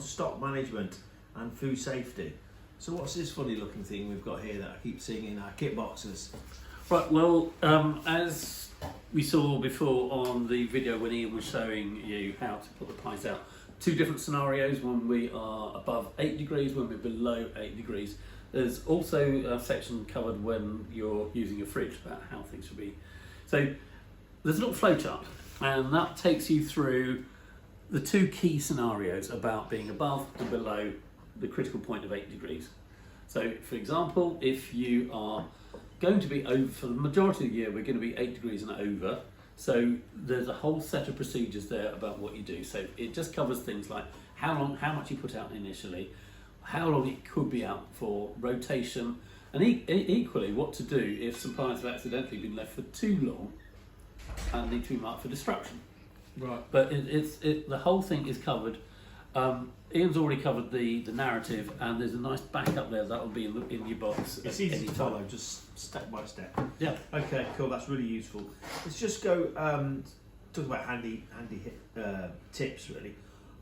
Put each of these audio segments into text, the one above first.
Stock management and food safety. So what's this funny looking thing we've got here that I keep seeing in our kit boxes? Right, well, as we saw before on the video when Ian was showing you how to put the pies out, two different scenarios when we are above 8 degrees, when we're below 8 degrees. There's also a section covered when you're using your fridge about how things should be. So there's a little flowchart, and that takes you through the two key scenarios about being above and below the critical point of 8 degrees. So for example, if you are going to be over, for the majority of the year we're going to be 8 degrees and over, so there's a whole set of procedures there about what you do. So it just covers things like how much you put out initially, how long it could be out for, rotation, and equally what to do if some pies have accidentally been left for too long and need to be marked for destruction. Right. But the whole thing is covered. Ian's already covered the narrative, and there's a nice backup there that will be in your box. It's easy to follow, just step by step. Yeah. Okay, cool. That's really useful. Let's just go talk about handy tips really.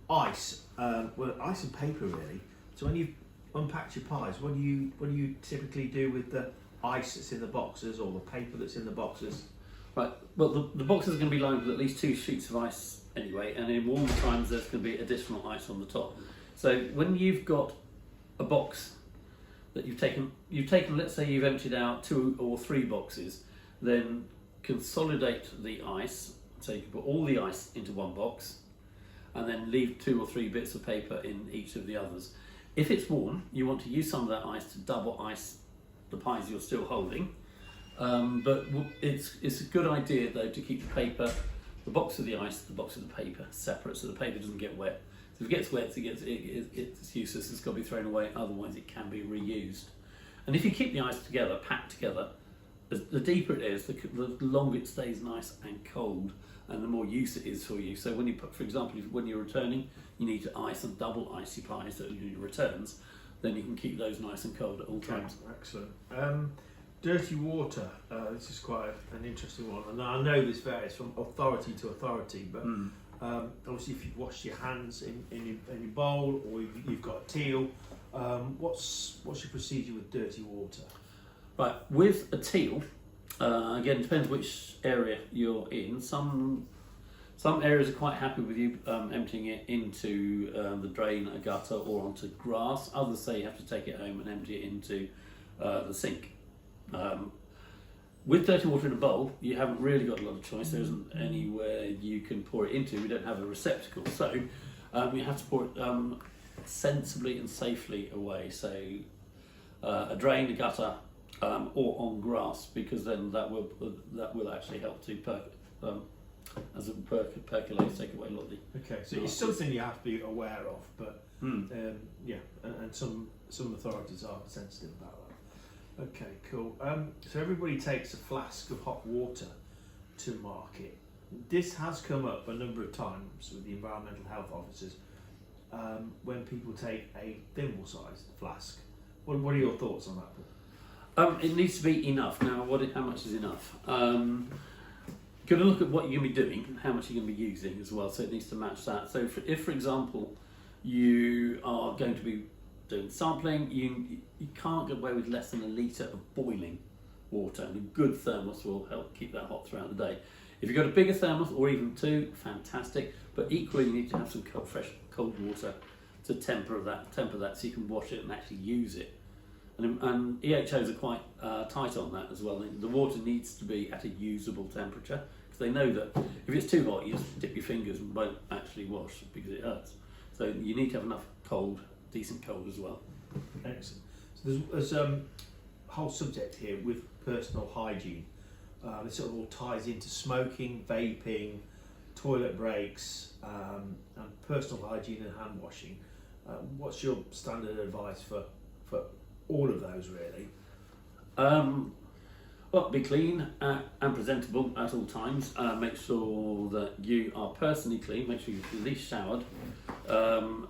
Ice, well, ice and paper really. So when you've unpacked your pies, what do you typically do with the ice that's in the boxes or the paper that's in the boxes? Right. Well, the boxes are going to be lined with at least 2 sheets of ice anyway, and in warmer times there's going to be additional ice on the top. So when you've got a box that you've taken, let's say you've emptied out 2 or 3 boxes, then consolidate the ice. So you can put all the ice into one box, and then leave 2 or 3 bits of paper in each of the others. If it's warm, you want to use some of that ice to double ice the pies you're still holding. But it's a good idea though to keep the box of the ice, the box of the paper separate, so the paper doesn't get wet. So if it gets wet, it's useless. It's got to be thrown away. Otherwise, it can be reused. And if you keep the ice together, packed together, the deeper it is, the longer it stays nice and cold, and the more use it is for you. So when you put, for example, when you're returning, you need to ice and double ice your pies that are your returns. Then you can keep those nice and cold at all times. Excellent. Dirty water, this is quite an interesting one, and I know this varies from authority to authority, but obviously if you've washed your hands in your bowl, or you've got a teal, what's your procedure with dirty water? Right, with a teal, again, depends which area you're in. Some areas are quite happy with you emptying it into the drain, a gutter, or onto grass. Others say you have to take it home and empty it into the sink. With dirty water in a bowl, you haven't really got a lot of choice. There isn't anywhere you can pour it into. We don't have a receptacle, so you have to pour it sensibly and safely away. So a drain, a gutter, or on grass, because then that will actually help to as it percolates, take away a lot of the. Okay, so it's something you have to be aware of, but yeah, and some authorities are sensitive about that. Okay, cool. So everybody takes a flask of hot water to market. This has come up a number of times with the environmental health officers when people take a thimble-sized flask. What are your thoughts on that, Paul? It needs to be enough. Now, how much is enough? Got to look at what you're going to be doing and how much you're going to be using as well, so it needs to match that. So if, for example, you are going to be doing sampling, you can't get away with less than 1 litre of boiling water, and a good thermos will help keep that hot throughout the day. If you've got a bigger thermos, or even 2, fantastic, but equally you need to have some fresh cold water to temper that so you can wash it and actually use it. And EHOs are quite tight on that as well. The water needs to be at a usable temperature, because they know that if it's too hot, you just dip your fingers and won't actually wash because it hurts. So you need to have enough cold, decent cold as well. Excellent. So there's a whole subject here with personal hygiene. It sort of all ties into smoking, vaping, toilet breaks, and personal hygiene and hand washing. What's your standard advice for all of those really? Well, be clean and presentable at all times. Make sure that you are personally clean. Make sure you've at least showered,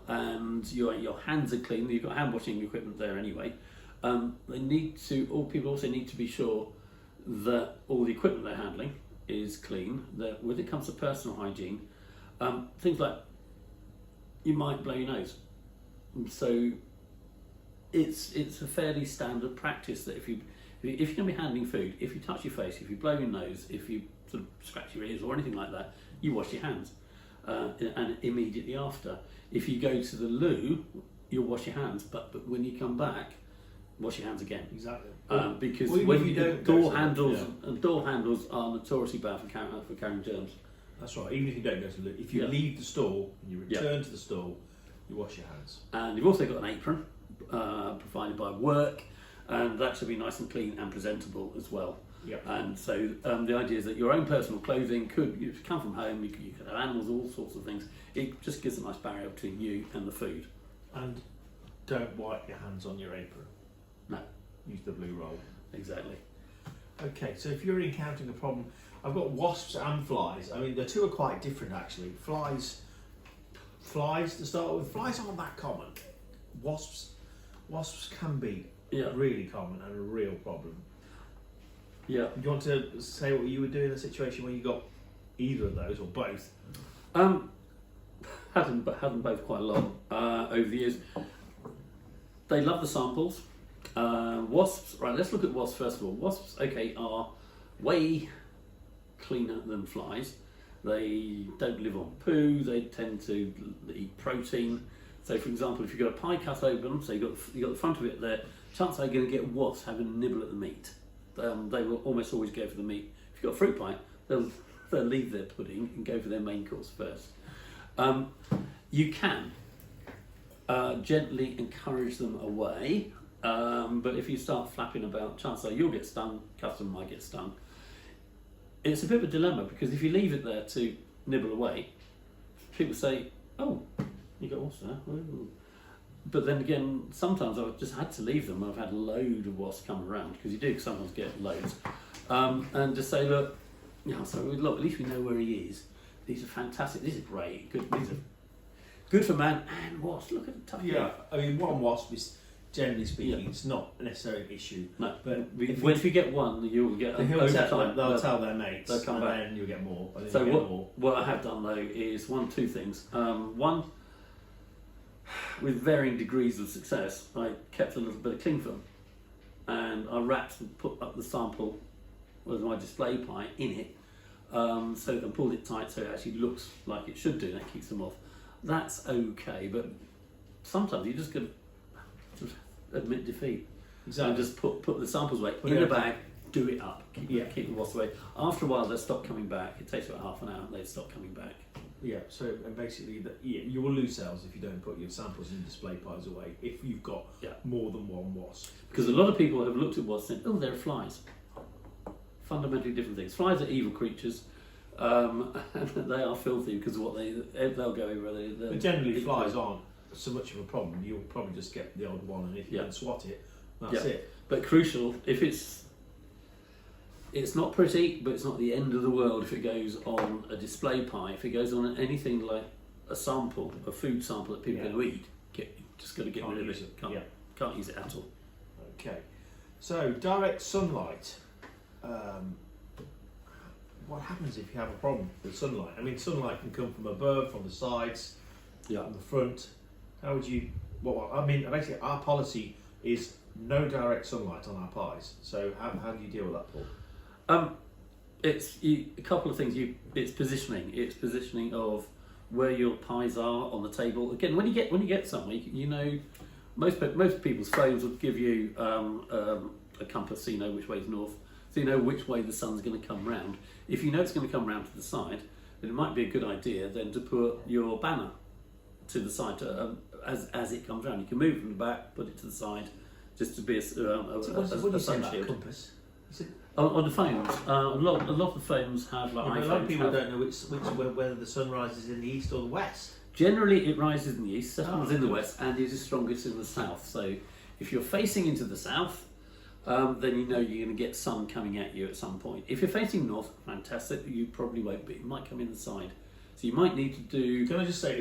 and your hands are clean. You've got hand washing equipment there anyway. All people also need to be sure that all the equipment they're handling is clean. That when it comes to personal hygiene, things like you might blow your nose. So it's a fairly standard practice that if you're going to be handling food, if you touch your face, if you blow your nose, if you sort of scratch your ears or anything like that, you wash your hands, and immediately after. If you go to the loo, you'll wash your hands, but when you come back, wash your hands again. Exactly. Because Well, when you don't door go to handles the- and door handles are notoriously bad for carrying germs. That's right. Even if you don't go to the loo, if you Yeah. leave the stall and you return to the stall, you wash your hands. And you've also got an apron provided by work, and that should be nice and clean and presentable as well. Yeah. And so the idea is that your own personal clothing could, you come from home, you could have animals, all sorts of things. It just gives a nice barrier between you and the food. And don't wipe your hands on your apron. No. Use the blue roll. Exactly. Okay, so if you're encountering a problem, I've got wasps and flies. I mean, the two are quite different actually. Flies to start with. Flies aren't that common. Wasps can be really common and a real problem. Yeah. Do you want to say what you would do in a situation where you got either of those or both? Had them both quite a lot over the years. They love the samples. Wasps, right, let's look at wasps first of all. Wasps, okay, are way cleaner than flies. They don't live on poo, they tend to eat protein. So for example, if you've got a pie cut open, so you've got the front of it there, chances are you're going to get wasps having a nibble at the meat. They will almost always go for the meat. If you've got a fruit pie, they'll leave their pudding and go for their main course first. You can gently encourage them away, but if you start flapping about, chances are you'll get stung, customer might get stung. It's a bit of a dilemma because if you leave it there to nibble away, people say, "Oh, you got wasps there." Ooh. But then again, sometimes I've just had to leave them. I've had a load of wasps come around because you do sometimes get loads, and just say, "Look, so look, at least we know where he is. These are fantastic. These are great. Good. These are good for man and wasps. Look at the tough." Yeah, I mean, one wasp is, generally speaking, it's not necessarily an issue. No, but if you get one, you'll get they'll they'll tell their mates, they'll come and back. then you'll get more. And then So you'll get more. what I have done though is two things. One, with varying degrees of success, I kept a little bit of cling film, and I wrapped and put up the sample with my display pie in it, and pulled it tight so it actually looks like it should do, and that keeps them off. That's okay, but sometimes you just got to admit defeat. Exactly. And just put the samples away Put in it a up. bag, do it up, keep the wasps away. After a while, they stop coming back. It takes about half an hour, and they stop coming back. Yeah, so and basically, you will lose sales if you don't put your samples and display pies away if you've got more than one wasp. Because a lot of people have looked at wasps and said, "Oh, they're flies." Fundamentally different things. Flies are evil creatures, and they are filthy because of what they'll go everywhere. But generally, flies aren't so much of a problem. You'll probably just get the odd one, and if you can swat it, that's it. But crucial, if it's not pretty, but it's not the end of the world if it goes on a display pie. If it goes on anything like a sample, a food sample that people are going to eat, just got to get rid of it. Can't use it at all. Okay, so direct sunlight. What happens if you have a problem with sunlight? I mean, sunlight can come from above, from the sides, from the front. How would you? Well, I mean, basically, our policy is no direct sunlight on our pies. So how do you deal with that, Paul? It's a couple of things. It's positioning. It's positioning of where your pies are on the table. Again, when you get somewhere, you know, most people's phones will give you a compass, so you know which way is north, so you know which way the sun's going to come round. If you know it's going to come round to the side, then it might be a good idea then to put your banner to the side as it comes round. You can move from the back, put it to the side, just to be a what do you say sun about shield. compass? On the phones, a lot of the phones have like iPhones. A lot of people don't know whether the sun rises in the east or the west. Generally, it rises in the east, settles in the west, and it is strongest in the south. So, if you're facing into the south, then you know you're going to get sun coming at you at some point. If you're facing north, fantastic. You probably won't be. It might come in the side. So you might need to do. Can I just say,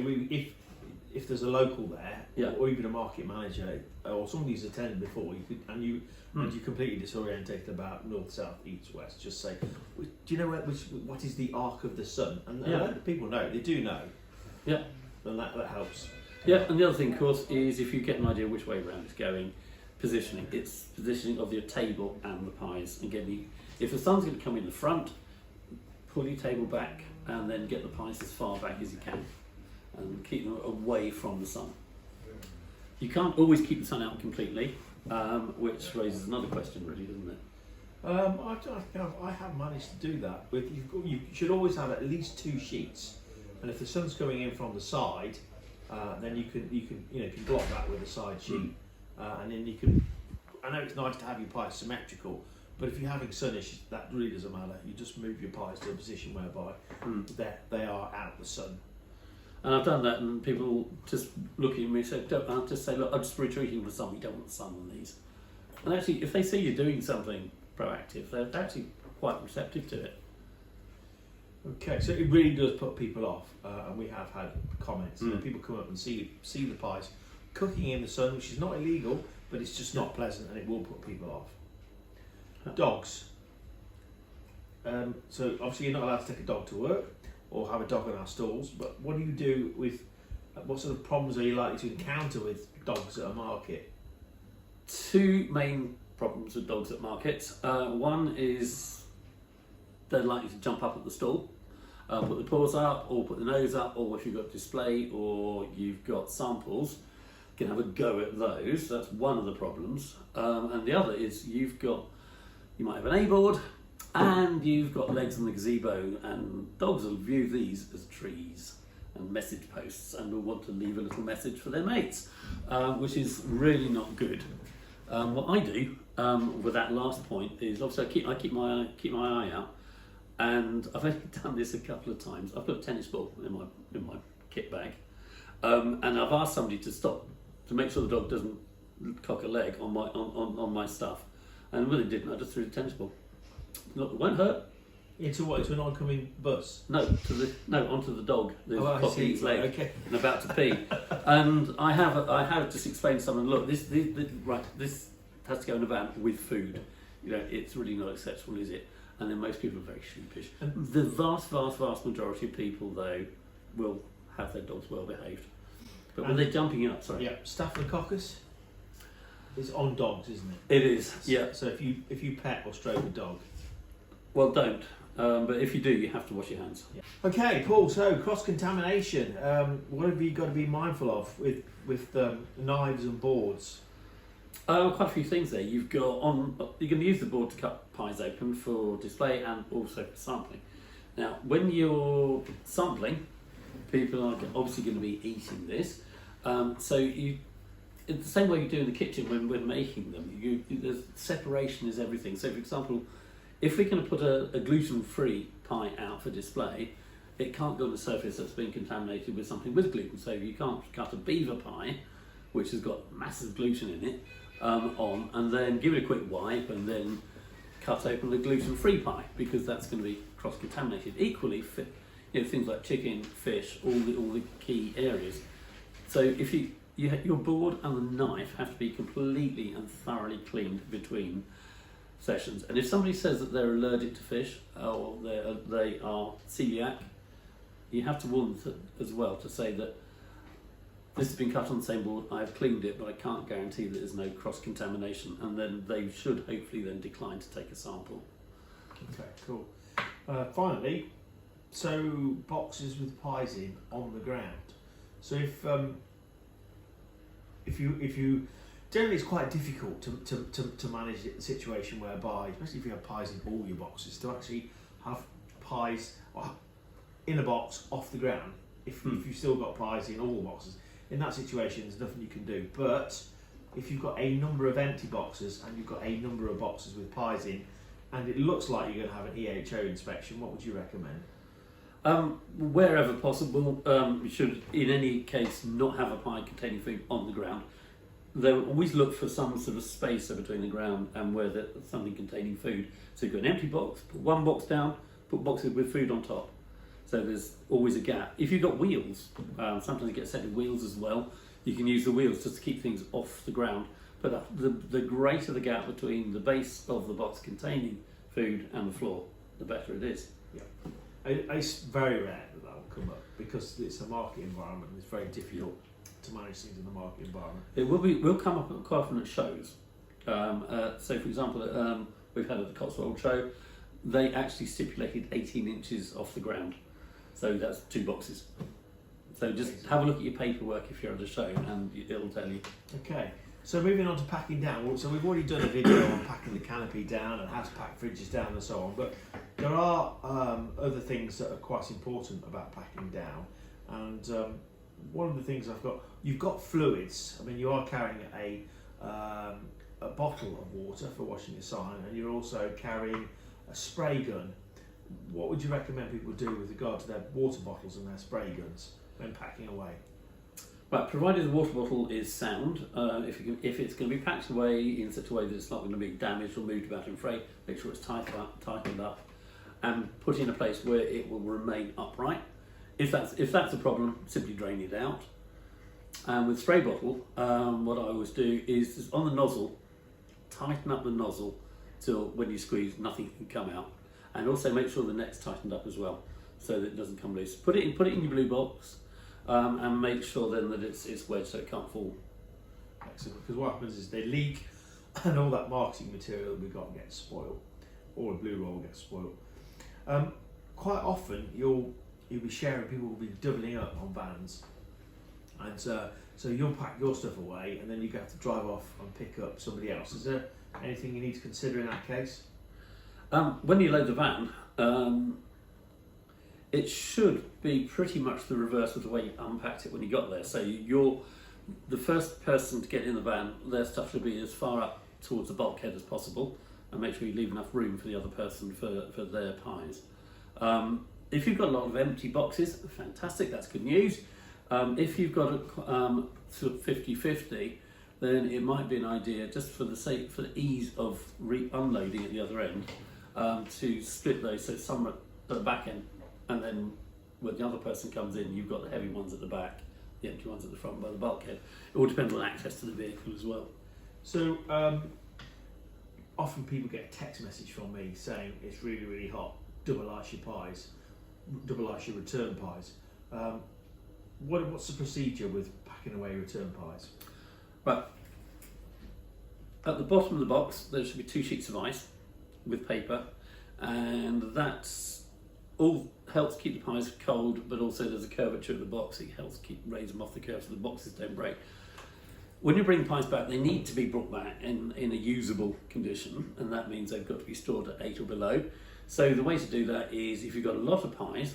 if there's a local there, Yeah. or even a market manager, or somebody who's attended before, you you're completely disorientated about north, south, east, west, just say, do you know what is the arc of the sun? And a lot of people know, they do know. Yeah. And that helps. Yeah, and the other thing, of course, is if you get an idea which way around it's going, positioning. It's positioning of your table and the pies. Again, if the sun's going to come in the front, pull your table back and then get the pies as far back as you can and keep them away from the sun. You can't always keep the sun out completely, which raises another question, really, doesn't it? I have managed to do that. You should always have at least 2 sheets, and if the sun's coming in from the side, then you can block that with a side sheet, and then you can. I know it's nice to have your pies symmetrical, but if you're having sunish, that really doesn't matter. You just move your pies to a position whereby they are out the sun. And I've done that, and people just look at me and say, I'll just say, look, I'm just retreating from the sun. We don't want the sun on these. And actually, if they see you doing something proactive, they're actually quite receptive to it. Okay, so it really does put people off, and we have had comments. People come up and see the pies cooking in the sun, which is not illegal, but it's just not pleasant, and it will put people off. Dogs. So obviously you're not allowed to take a dog to work or have a dog in our stalls, but what do you do with, what sort of problems are you likely to encounter with dogs at a market? 2 main problems with dogs at markets. One is they're likely to jump up at the stall, put the paws up, or put the nose up, or if you've got display or you've got samples, you can have a go at those. That's one of the problems. And the other is you might have an A-board and you've got legs on the gazebo, and dogs will view these as trees and message posts and will want to leave a little message for their mates, which is really not good. What I do with that last point is obviously I keep my eye out, and I've only done this a couple of times. I've put a tennis ball in my kit bag, and I've asked somebody to stop to make sure the dog doesn't cock a leg on my stuff, and when it didn't, I just threw the tennis ball. Look, it won't hurt. Into what? Into an oncoming bus? No, onto the dog. There's cocking its leg okay. and about to pee. And I have just explained to someone, look, this has to go in a van with food. It's really not acceptable, is it? And then most people are very sheepish. The vast majority of people, though, will have their dogs well behaved. But when they're jumping up, sorry. Yeah, Staphylococcus is on dogs, isn't it? It is, yeah. So if you pet or stroke a dog. Well, don't. But if you do, you have to wash your hands. Yeah. Okay, Paul. So cross-contamination. What have you got to be mindful of with knives and boards? Quite a few things there. You can use the board to cut pies open for display and also for sampling. Now, when you're sampling, people are obviously going to be eating this. So in the same way you do in the kitchen when we're making them, the separation is everything. So, for example, if we're going to put a gluten-free pie out for display, it can't go on a surface that's been contaminated with something with gluten. So you can't cut a beaver pie, which has got massive gluten in it, and then give it a quick wipe and then cut open the gluten-free pie, because that's going to be cross-contaminated. Equally, things like chicken, fish, all the key areas. So if your board and the knife have to be completely and thoroughly cleaned between sessions. And if somebody says that they're allergic to fish or they are celiac, you have to warn them as well to say that this has been cut on the same board, I have cleaned it, but I can't guarantee that there's no cross-contamination, and then they should hopefully then decline to take a sample. Okay, cool. Finally, so boxes with pies in on the ground. So if you generally, it's quite difficult to manage the situation whereby, especially if you have pies in all your boxes, to actually have pies in a box off the ground. If you've still got pies in all the boxes, in that situation, there's nothing you can do. But if you've got a number of empty boxes and you've got a number of boxes with pies in, and it looks like you're going to have an EHO inspection, what would you recommend? Wherever possible, you should, in any case, not have a pie containing food on the ground. They will always look for some sort of space between the ground and where there's something containing food. So you've got an empty box, put one box down, put boxes with food on top. So there's always a gap. If you've got wheels, sometimes you get set of wheels as well, you can use the wheels just to keep things off the ground. But the greater the gap between the base of the box containing food and the floor, the better it is. Yeah. It's very rare that will come up because it's a market environment and it's very difficult to manage things in the market environment? It will come up quite often at shows. So, for example, we've had at the Cotswold show, they actually stipulated 18 inches off the ground. So that's 2 boxes. So just have a look at your paperwork if you're at a show, and it'll tell you. Okay. So moving on to packing down. So we've already done a video on packing the canopy down and how to pack fridges down and so on. But there are other things that are quite important about packing down. And one of the things you've got fluids. I mean, you are carrying a bottle of water for washing your sign, and you're also carrying a spray gun. What would you recommend people do with regard to their water bottles and their spray guns when packing away? Right, provided the water bottle is sound, if it's going to be packed away in such a way that it's not going to be damaged or moved about in freight, make sure it's tightened up and put in a place where it will remain upright. If that's a problem, simply drain it out. And with spray bottle, what I always do is just on the nozzle, tighten up the nozzle till when you squeeze, nothing can come out. And also make sure the neck's tightened up as well, so that it doesn't come loose. Put it in your blue box, and make sure then that it's wedged so it can't fall. Excellent. Because what happens is they leak, and all that marketing material that we've got gets spoiled, or a blue roll gets spoiled. Quite often you'll be sharing. People will be doubling up on vans, and so you'll pack your stuff away, and then you have to drive off and pick up somebody else. Is there anything you need to consider in that case? When you load the van, it should be pretty much the reverse of the way you unpacked it when you got there. So you're the first person to get in the van. Their stuff should be as far up towards the bulkhead as possible, and make sure you leave enough room for the other person for their pies. If you've got a lot of empty boxes, fantastic, that's good news. If you've got a sort of 50-50, then it might be an idea, just for the ease of unloading at the other end, to split those, so some at the back end, and then when the other person comes in, you've got the heavy ones at the back, the empty ones at the front by the bulkhead. It all depends on access to the vehicle as well. So often people get a text message from me saying it's really, really hot, double ice your pies, double ice your return pies. What's the procedure with packing away return pies? Right. At the bottom of the box, there should be 2 sheets of ice with paper, and that's all helps keep the pies cold, but also there's a curvature of the box. It helps raise them off the curve so the boxes don't break. When you bring pies back, they need to be brought back in a usable condition, and that means they've got to be stored at 8 or below. So the way to do that is, if you've got a lot of pies,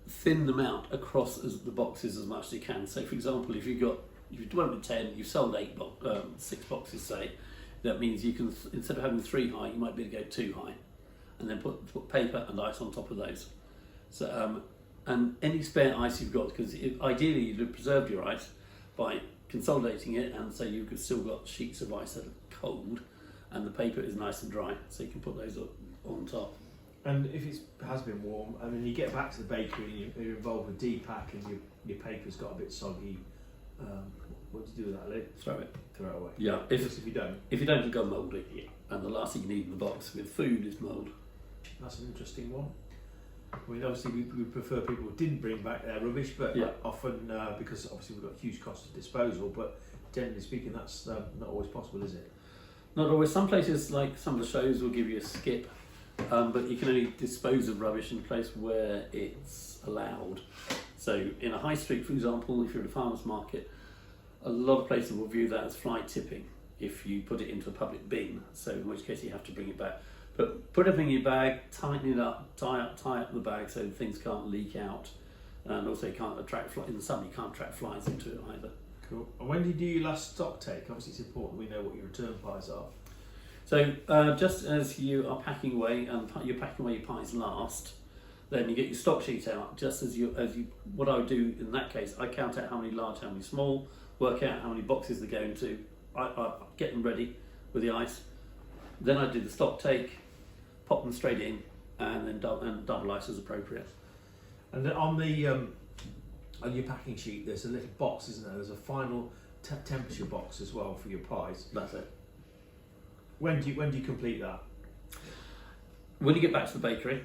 thin them out across the boxes as much as you can. So for example, if you've done 10, you've sold 6 boxes, say, that means you can, instead of having 3 high, you might be able to go 2 high, and then put paper and ice on top of those. So and any spare ice you've got, because ideally you'd have preserved your ice by consolidating it, and so you've still got sheets of ice that are cold, and the paper is nice and dry, so you can put those on top. And if it has been warm, I mean, you get back to the bakery and you're involved with depack, and your paper's got a bit soggy. What do you do with that, Lee? Throw it. Throw it away. Yeah. If you don't. If you don't, it'll go mouldy. Yeah. And the last thing you need in the box with food is mould. That's an interesting one. I mean, obviously we prefer people who didn't bring back their rubbish, but yeah. Often because obviously we've got huge cost of disposal, but generally speaking, that's not always possible, is it? Not always. Some places, like some of the shows, will give you a skip, but you can only dispose of rubbish in a place where it's allowed. So in a high street, for example, if you're at a farmer's market, a lot of places will view that as fly tipping if you put it into a public bin, so in which case you have to bring it back. But put everything in your bag, tighten it up, tie up the bag so things can't leak out, and also you can't attract flies. In the summer you can't attract flies into it either. Cool. And when did you do your last stock take? Obviously it's important we know what your return pies are. So just as you are packing away, and you're packing away your pies last, then you get your stock sheet out. Just as you, what I would do in that case, I count out how many large, how many small, work out how many boxes they're going to. I get them ready with the ice. Then I do the stock take, pop them straight in, and then double ice as appropriate. And then on your packing sheet, there's a little box, isn't there? There's a final temperature box as well for your pies. That's it. When do you complete that? When you get back to the bakery,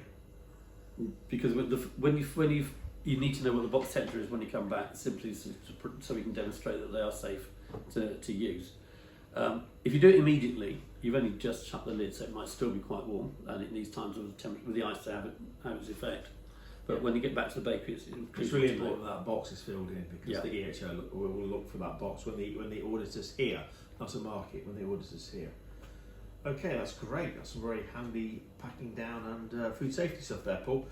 because when you've you need to know what the box temperature is when you come back, simply so we can demonstrate that they are safe to use. If you do it immediately, you've only just shut the lid, so it might still be quite warm, and it needs time with the ice to have its effect. But when you get back to the bakery, it's really important that box is filled in, because the EHO will look for that box when the auditor's here, not a market, when the auditor's here. Okay, that's great. That's some very handy packing down and food safety stuff there, Paul.